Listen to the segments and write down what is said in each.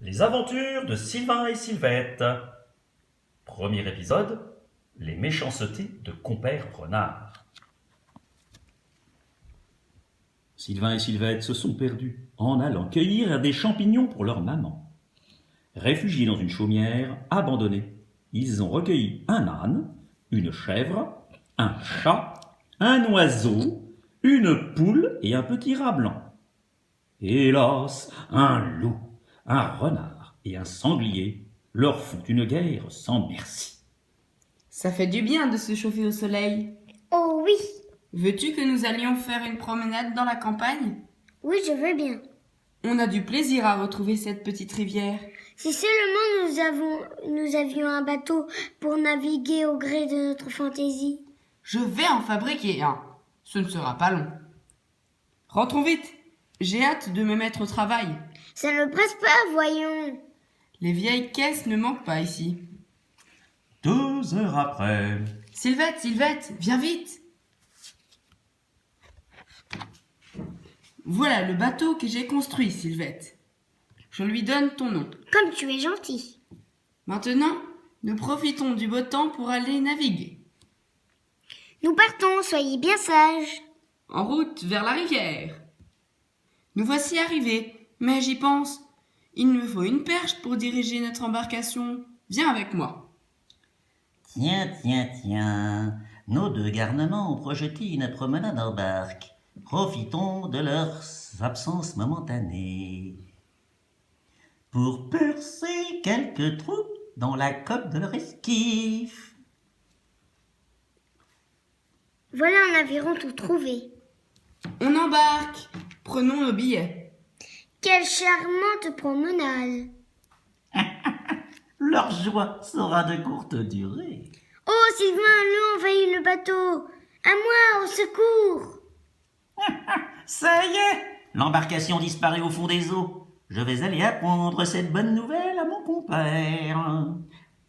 Les aventures de Sylvain et Sylvette. Premier épisode, les méchancetés de Compère Renard. Sylvain et Sylvette se sont perdus en allant cueillir des champignons pour leur maman. Réfugiés dans une chaumière abandonnée, ils ont recueilli un âne, une chèvre, un chat, un oiseau, une poule et un petit rat blanc. Hélas, un loup, un renard et un sanglier leur font une guerre sans merci. Ça fait du bien de se chauffer au soleil. Oh oui, Veux-tu que nous allions faire une promenade dans la campagne? oui, je veux bien. On a du plaisir à retrouver cette petite rivière. Si seulement nous avions un bateau pour naviguer au gré de notre fantaisie. Je vais en fabriquer un. Ce ne sera pas long. Rentrons vite. J'ai hâte de me mettre au travail. Ça ne presse pas, voyons. Les vieilles caisses ne manquent pas ici. 2 heures après, Sylvette, viens vite. Voilà le bateau que j'ai construit, Sylvette. Je lui donne ton nom. Comme tu es gentil. Maintenant, nous profitons du beau temps pour aller naviguer. Nous partons, soyez bien sages. En route vers la rivière. Nous voici arrivés, mais j'y pense. Il me faut une perche pour diriger notre embarcation. Viens avec moi. Tiens, nos 2 garnements ont projeté une promenade en barque. Profitons de leurs absences momentanées pour percer quelques trous dans la coque de leur esquif. Voilà un aviron tout trouvé. On embarque. Prenons nos billets. Quelle charmante promenade. Leur joie sera de courte durée. Oh, Sylvain, l'eau envahit le bateau. À moi, au secours. Ça y est, l'embarcation disparaît au fond des eaux. Je vais aller apprendre cette bonne nouvelle à mon compère.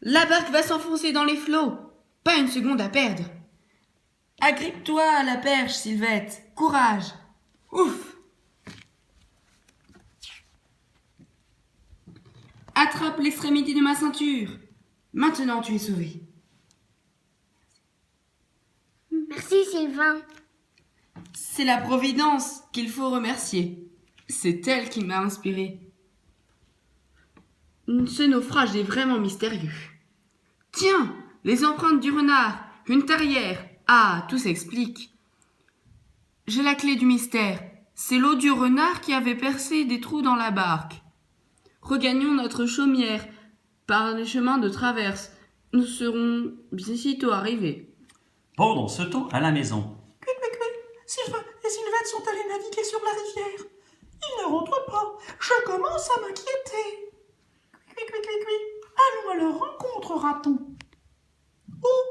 La barque va s'enfoncer dans les flots. Pas une seconde à perdre. Agrippe-toi à la perche, Sylvette. Courage. Ouf. Attrape l'extrémité de ma ceinture. Maintenant, tu es sauvé. Merci, Sylvain. C'est la Providence qu'il faut remercier. C'est elle qui m'a inspiré. Ce naufrage est vraiment mystérieux. Tiens, les empreintes du renard, une tarière. Ah, tout s'explique. J'ai la clé du mystère. C'est l'eau du renard qui avait percé des trous dans la barque. Regagnons notre chaumière par les chemins de traverse. Nous serons bientôt arrivés. pendant ce temps à la maison, Sylvain et Sylvette sont allés naviguer sur la rivière. Ils ne rentrent pas. Je commence à m'inquiéter. Allons à leur rencontre, raton. Oh,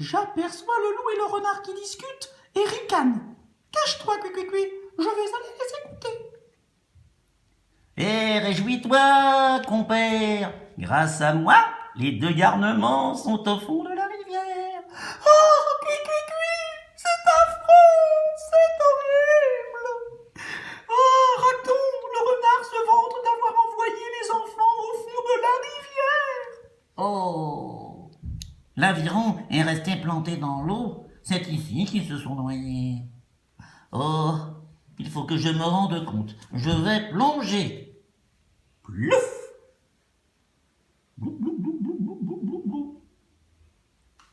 j'aperçois le loup et le renard qui discutent et ricanent. Cache-toi, je vais aller les écouter. Réjouis-toi, compère. Grâce à moi, les 2 garnements sont au fond de la rivière. Oh, c'est affreux, c'est horrible. Oh, raton, le renard se vante d'avoir envoyé les enfants au fond de la rivière. Oh, l'aviron est resté planté dans l'eau. C'est ici qu'ils se sont noyés. Oh, il faut que je me rende compte. Je vais plonger. plouf!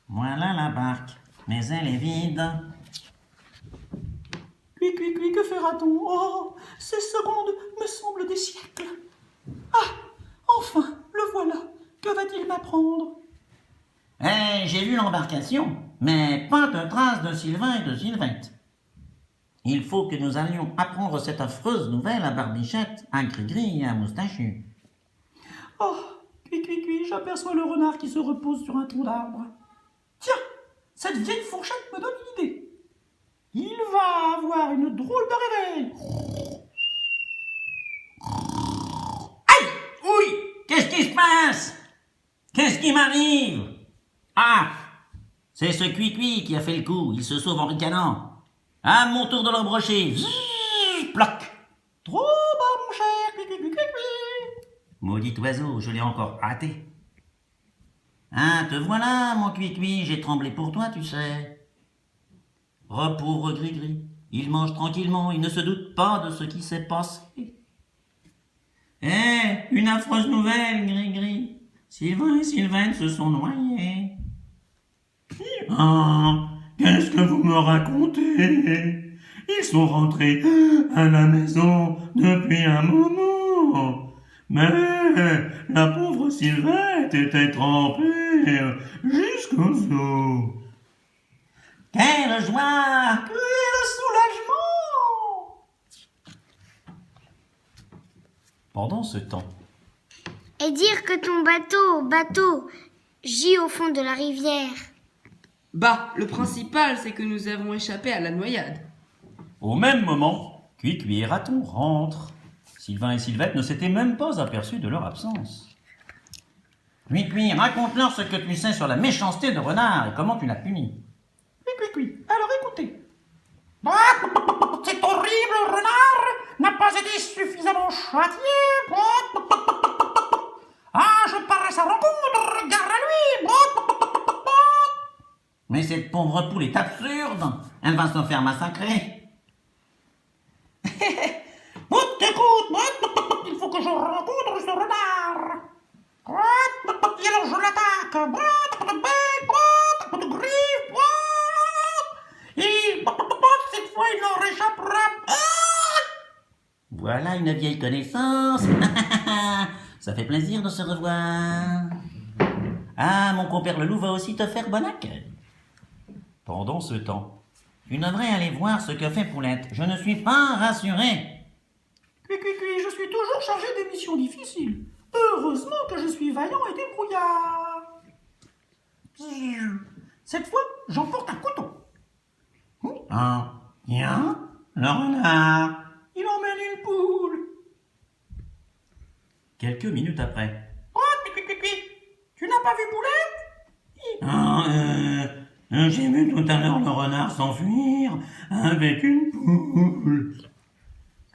Voilà la barque, mais elle est vide. Que fera-t-on? Oh, ces secondes me semblent des siècles. Ah, enfin, le voilà. Que va-t-il m'apprendre? J'ai vu l'embarcation, mais pas de trace de Sylvain et de Sylvette. Il faut que nous allions apprendre cette affreuse nouvelle à Barbichette, à Gris-Gris et à Moustachu. Oh, j'aperçois le renard qui se repose sur un tronc d'arbre. Tiens, cette vieille fourchette me donne une idée. Il va avoir une drôle de réveil. Oui, qu'est-ce qui se passe? Qu'est-ce qui m'arrive? Ah, c'est ce Cuicui qui a fait le coup. Il se sauve en ricanant. À mon tour de l'embrocher. Ploc. Trop bas, mon cher. Maudit oiseau, je l'ai encore raté. Hein, te voilà, mon cuicui, j'ai tremblé pour toi, tu sais. Oh, pauvre Gris-Gris, il mange tranquillement, il ne se doute pas de ce qui s'est passé. Une affreuse nouvelle, Gris-Gris. Sylvain et Sylvaine se sont noyés. Ah, qu'est-ce que vous me racontez? Ils sont rentrés à la maison depuis un moment. Mais la pauvre Sylvette était trempée jusqu'aux os. Quelle joie! Quel soulagement! Pendant ce temps, Et dire que ton bateau, gît au fond de la rivière. Bah, le principal, c'est que nous avons échappé à la noyade. au même moment, Cuicui et Raton rentrent. Sylvain et Sylvette ne s'étaient même pas aperçus de leur absence. Cuicui, raconte-leur ce que tu sais sur la méchanceté de Renard et comment tu l'as puni. Oui. Alors écoutez. C'est horrible, Renard n'a pas été suffisamment châtié. Ah, je pars à sa rencontre, garde à lui. Mais cette pauvre poule est absurde. Elle va se faire massacrer. Écoute, il faut que je rencontre ce renard. Et alors je l'attaque. Et cette fois, il n'en réchappera pas. Voilà une vieille connaissance. Ça fait plaisir de se revoir. Ah, mon compère le loup va aussi te faire bon accueil. Pendant ce temps, Tu devrais aller voir ce que fait Poulette. Je ne suis pas rassuré. Cui, je suis toujours chargé des missions difficiles. Heureusement que je suis vaillant et débrouillard. Cette fois, j'emporte un couteau. Ah, tiens, le renard. Il emmène une poule. quelques minutes après, Oh, cui. Tu n'as pas vu Poulette? J'ai vu tout à l'heure le renard s'enfuir avec une poule.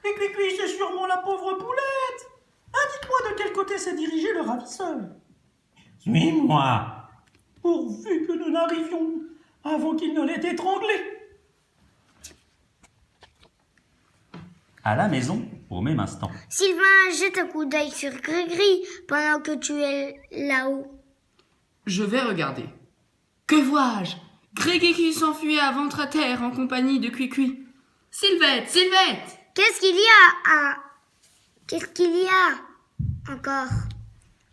Cui, c'est sûrement la pauvre Poulette. Indique-moi de quel côté s'est dirigé le ravisseur. Suis-moi. Pourvu que nous n'arrivions avant qu'il ne l'ait étranglé. à la maison, au même instant, Sylvain, jette un coup d'œil sur Gris-Gris pendant que tu es là-haut. Je vais regarder. Que vois-je? Gris-Gris qui s'enfuit à ventre à terre en compagnie de Cuicui. Sylvette! Qu'est-ce qu'il y a encore?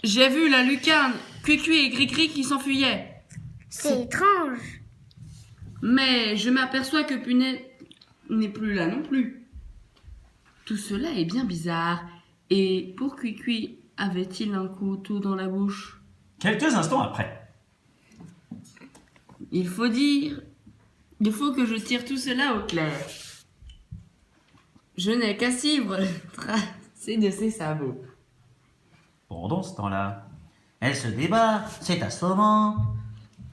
J'ai vu la lucarne, Cuicui et Gris-Gris qui s'enfuyaient. C'est étrange. Mais je m'aperçois que Punette n'est plus là non plus. Tout cela est bien bizarre. Et pour Cuicui, avait-il un couteau dans la bouche? quelques instants après, Il faut que je tire tout cela au clair. Je n'ai qu'à suivre le tracé de ses sabots. pendant ce temps-là, Elle se débat, c'est assommant.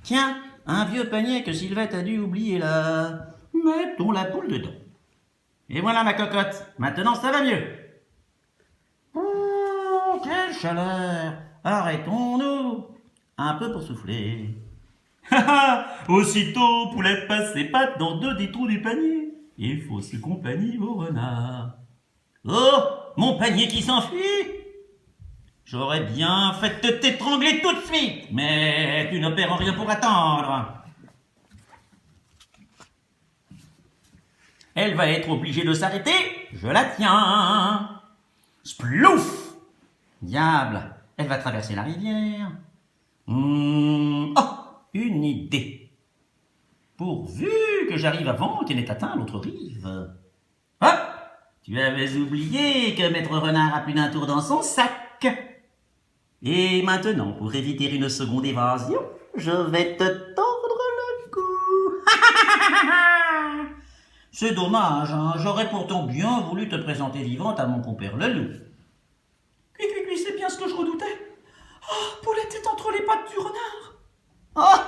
Tiens, un vieux panier que Sylvette a dû oublier là. Mettons la poule dedans. Et voilà ma cocotte, maintenant ça va mieux. Oh, quelle chaleur. Arrêtons-nous. Un peu pour souffler. aussitôt, Poulette passe ses pattes dans deux des trous du panier et fausse compagnie au renard. Oh, mon panier qui s'enfuit. J'aurais bien fait de t'étrangler tout de suite, mais tu ne perds rien pour attendre. Elle va être obligée de s'arrêter, je la tiens. Splouf! Diable, elle va traverser la rivière. Oh, une idée. Pourvu que j'arrive avant qu'elle ait atteint l'autre rive. Hop! Tu avais oublié que Maître Renard a plus d'un tour dans son sac. Et maintenant, pour éviter une seconde évasion, je vais te tordre le cou. C'est dommage, hein, j'aurais pourtant bien voulu te présenter vivante à mon compère le loup. Cui, c'est bien ce que je redoutais. Oh, Poulette est entre les pattes du renard. Oh!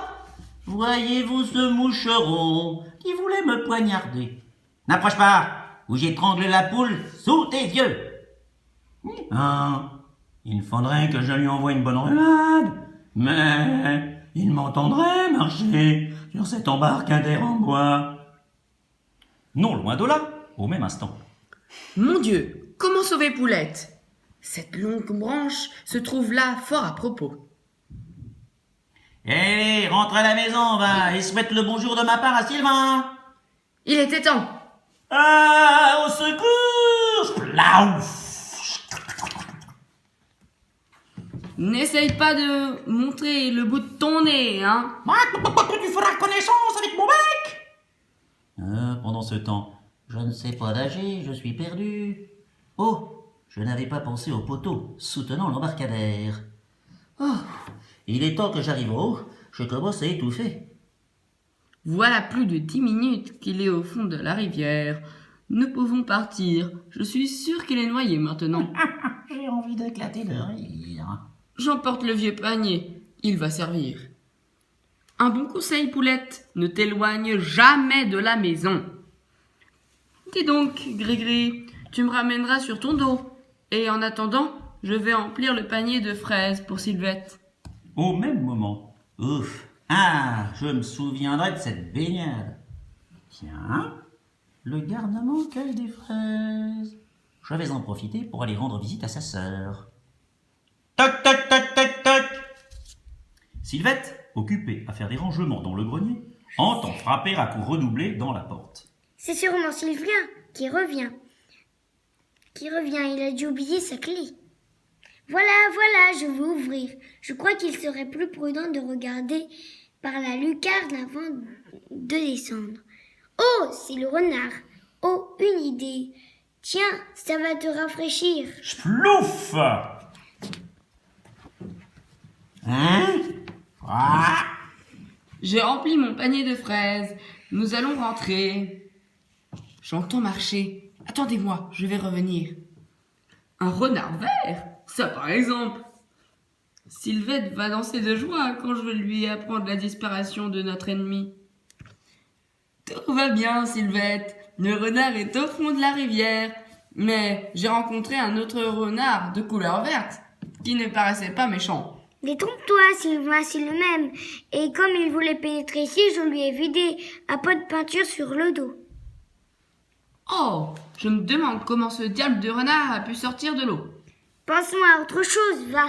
Voyez-vous ce moucheron qui voulait me poignarder? N'approche pas, ou j'étrangle la poule sous tes yeux. Ah, Il faudrait que je lui envoie une bonne rumade, mais il m'entendrait marcher sur cet embarcadère en bois. Non loin de là, au même instant. Mon Dieu, comment sauver Poulette? Cette longue branche se trouve là fort à propos. Hé, rentre à la maison, va, et souhaite le bonjour de ma part à Sylvain. Il était temps. Ah, au secours! Plaouf! N'essaye pas de montrer le bout de ton nez, hein. Tu feras connaissance avec mon bec. Pendant ce temps, Je ne sais pas nager, je suis perdu. Oh, je n'avais pas pensé au poteau soutenant l'embarcadère. Oh, il est temps que j'arrive en haut, je commence à étouffer. Voilà plus de 10 minutes qu'il est au fond de la rivière. Nous pouvons partir. Je suis sûr qu'il est noyé maintenant. J'ai envie d'éclater de rire. J'emporte le vieux panier. Il va servir. Un bon conseil, Poulette. Ne t'éloigne jamais de la maison. Dis donc, Grégri, tu me ramèneras sur ton dos. Et en attendant, je vais emplir le panier de fraises pour Sylvette. au même moment, Ouf. Ah, je me souviendrai de cette baignade. Tiens, le garnement cueille des fraises. Je vais en profiter pour aller rendre visite à sa sœur. Toc, toc, toc, toc, toc. Sylvette, occupée à faire des rangements dans le grenier, entend frapper à coups redoublés dans la porte. C'est sûrement Sylvain qui revient. Il a dû oublier sa clé. Voilà, je vais ouvrir. Je crois qu'il serait plus prudent de regarder par la lucarne avant de descendre. Oh, c'est le renard. Oh, une idée. Tiens, ça va te rafraîchir. Splouf! Hein? Ah. J'ai rempli mon panier de fraises. Nous allons rentrer. J'entends marcher. Attendez-moi, je vais revenir. Un renard vert? Ça par exemple. Sylvette va danser de joie quand je vais lui apprendre la disparition de notre ennemi. Tout va bien, Sylvette. Le renard est au fond de la rivière. Mais j'ai rencontré un autre renard de couleur verte qui ne paraissait pas méchant. Détrompe-toi, Sylvain, c'est le même. Et comme il voulait pénétrer ici, je lui ai vidé un pot de peinture sur le dos. Oh, je me demande comment ce diable de renard a pu sortir de l'eau. Pensons à autre chose, va.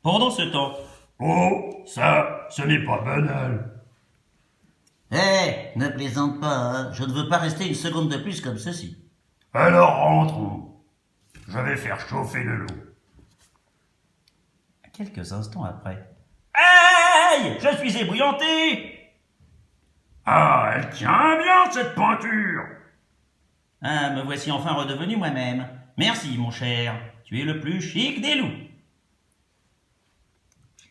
Pendant ce temps, Oh, ça, ce n'est pas banal. Ne plaisante pas, hein. Je ne veux pas rester une seconde de plus comme ceci. Alors rentrons. Je vais faire chauffer de l'eau. quelques instants après. Aïe! Je suis ébouillanté! Ah, elle tient bien cette peinture. Ah, me voici enfin redevenu moi-même. Merci, mon cher. Tu es le plus chic des loups.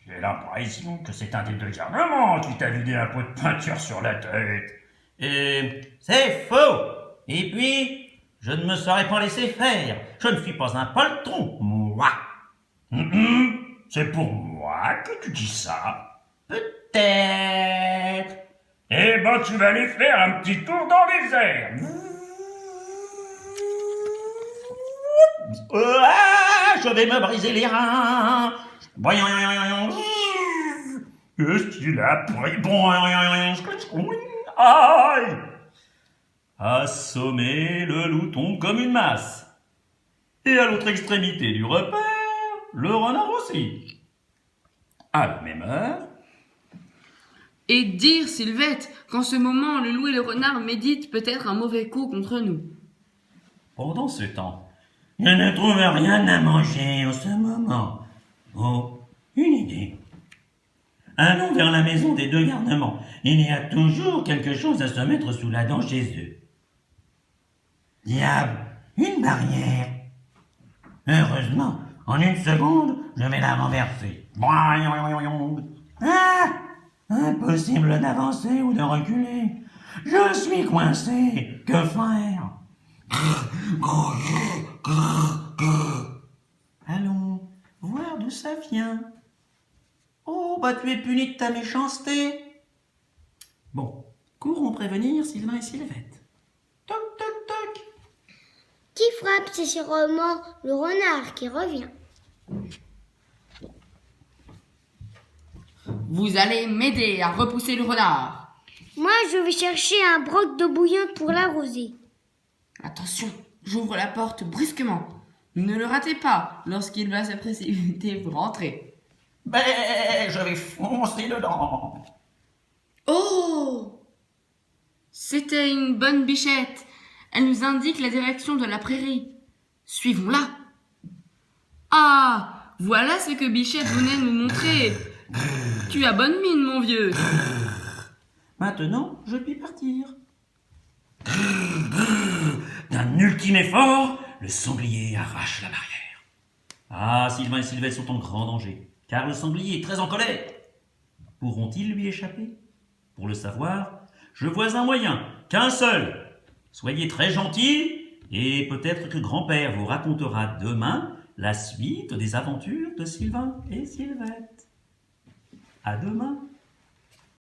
J'ai l'impression que c'est un des deux garnements qui t'a vidé un pot de peinture sur la tête. C'est faux! Et puis, je ne me serais pas laissé faire. Je ne suis pas un poltron, moi. C'est pour moi que tu dis ça. Peut-être. Eh ben, tu vas aller faire un petit tour dans les airs. Je vais me briser les reins. Qu'est-ce qu'il a pris? Aïe! Assommé, le loup tombe comme une masse. Et à l'autre extrémité du repère, le renard aussi. À la même heure, Et dire, Sylvette, qu'en ce moment, le loup et le renard méditent peut-être un mauvais coup contre nous. pendant ce temps, Je ne trouve rien à manger en ce moment. Oh, une idée. Allons vers la maison des deux garnements. Il y a toujours quelque chose à se mettre sous la dent chez eux. Diable, une barrière. Heureusement, en une seconde, je vais la renverser. Ah! Impossible d'avancer ou de reculer. Je suis coincé. Que faire? Allons voir d'où ça vient. Oh, bah tu es puni de ta méchanceté. Bon, courons prévenir Sylvain et Sylvette. Toc, toc, toc. Qui frappe? C'est sûrement le renard qui revient. Vous allez m'aider à repousser le renard. Moi, je vais chercher un broc d'eau bouillante pour l'arroser. Attention, j'ouvre la porte brusquement. Ne le ratez pas lorsqu'il va se précipiter pour entrer. Mais je vais foncer dedans. Oh! C'était une bonne bichette. Elle nous indique la direction de la prairie. Suivons-la. Ah! Voilà ce que Bichette venait nous montrer. Tu as bonne mine, mon vieux. Maintenant, je puis partir. D'un ultime effort, le sanglier arrache la barrière. Ah, Sylvain et Sylvette sont en grand danger, car le sanglier est très en colère. Pourront-ils lui échapper? Pour le savoir, je vois un moyen, qu'un seul. Soyez très gentils, et peut-être que grand-père vous racontera demain la suite des aventures de Sylvain et Sylvette. À demain.